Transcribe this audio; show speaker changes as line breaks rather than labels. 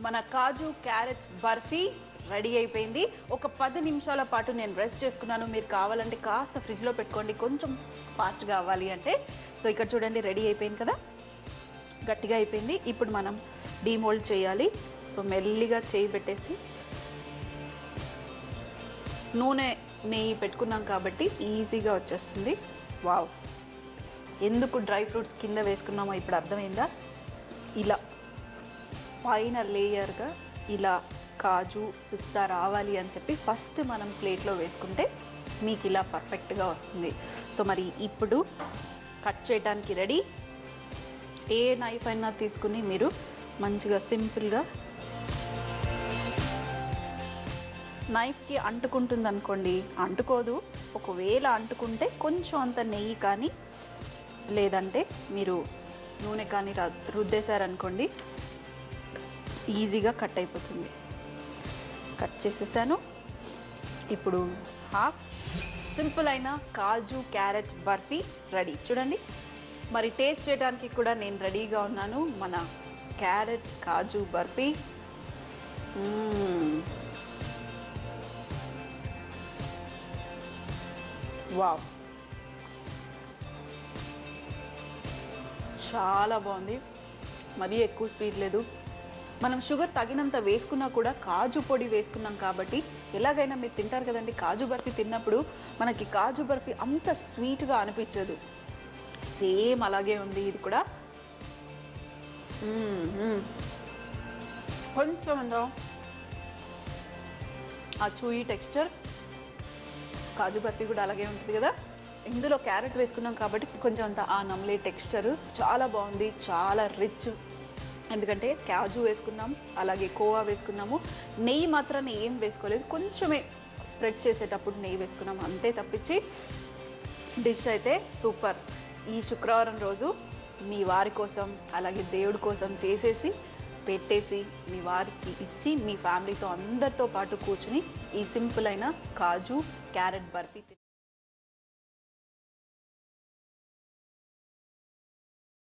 మన కాజు carrot barfi ready అయిపోయింది. ఒక 10 నిమిషాల పాటు నేను రెస్ట్ చేసుకున్నాను. మీరు కావాలంటే కాస్త ఫ్రిడ్జ్లో పెట్టుకోండి, కొంచెం ఫాస్ట్గా అవ్వాలి అంటే. సో ఇక్కడ చూడండి రెడీ అయిపోయింది కదా, గట్టిగా అయిపోయింది. ఇప్పుడు మనం డీమోల్డ్ చేయాలి. సో మెల్లిగా చేయి పెట్టేసి నూనె నెయ్యి పెట్టుకున్నాం కాబట్టి ఈజీగా వచ్చేస్తుంది. వావ్, ఎందుకు డ్రై ఫ్రూట్స్ కింద వేసుకున్నామో ఇప్పుడు అర్థమైందా? ఇలా పైన లేయర్గా ఇలా కాజు పిస్తా రావాలి అని చెప్పి ఫస్ట్ మనం ప్లేట్లో వేసుకుంటే మీకు ఇలా పర్ఫెక్ట్గా వస్తుంది. సో మరి ఇప్పుడు కట్ చేయడానికి రెడీ. ఏ నైఫ్ అయినా తీసుకుని మీరు మంచిగా సింపుల్గా, నైఫ్కి అంటుకుంటుంది అనుకోండి, అంటుకోదు. ఒకవేళ అంటుకుంటే కొంచెం అంత నెయ్యి కానీ లేదంటే మీరు నూనె కానీ రుద్దేశారనుకోండి, ఈజీగా కట్ అయిపోతుంది. కట్ చేసేసాను. ఇప్పుడు హాఫ్ సింపుల్ అయిన కాజు క్యారెట్ బర్ఫీ రెడీ. చూడండి, మరి టేస్ట్ చేయడానికి కూడా నేను రెడీగా ఉన్నాను. మన క్యారెట్ కాజు బర్ఫీ వావ్, చాలా బాగుంది. మరీ ఎక్కువ స్వీట్ లేదు. మనం షుగర్ తగినంత వేసుకున్నా కూడా కాజు పొడి వేసుకున్నాం కాబట్టి ఎలాగైనా మీరు తింటారు కదండి. కాజు బర్ఫీ తిన్నప్పుడు మనకి కాజు బర్ఫీ అంత స్వీట్గా అనిపించదు. సేమ్ అలాగే ఉంది ఇది కూడా. కొంచెం అంతా ఆ చూయి టెక్స్చర్, కాజు బర్ఫీ కూడా అలాగే ఉంటుంది కదా. ఇందులో క్యారెట్ వేసుకున్నాం కాబట్టి కొంచెం అంత ఆ నమ్లే టెక్స్చర్ చాలా బాగుంది, చాలా రిచ్. ఎందుకంటే కాజు వేసుకున్నాం, అలాగే కోవా వేసుకున్నాము. నెయ్యి మాత్రాన్ని ఏం వేసుకోలేదు, కొంచెమే స్ప్రెడ్ చేసేటప్పుడు నెయ్యి వేసుకున్నాం, అంతే తప్పించి డిష్ అయితే సూపర్. ఈ శుక్రవారం రోజు మీ వారి కోసం అలాగే దేవుడి కోసం చేసేసి పెట్టేసి మీ వారికి ఇచ్చి మీ ఫ్యామిలీతో అందరితో పాటు కూర్చుని ఈ సింపుల్ అయిన కాజు క్యారెట్ బర్ఫీ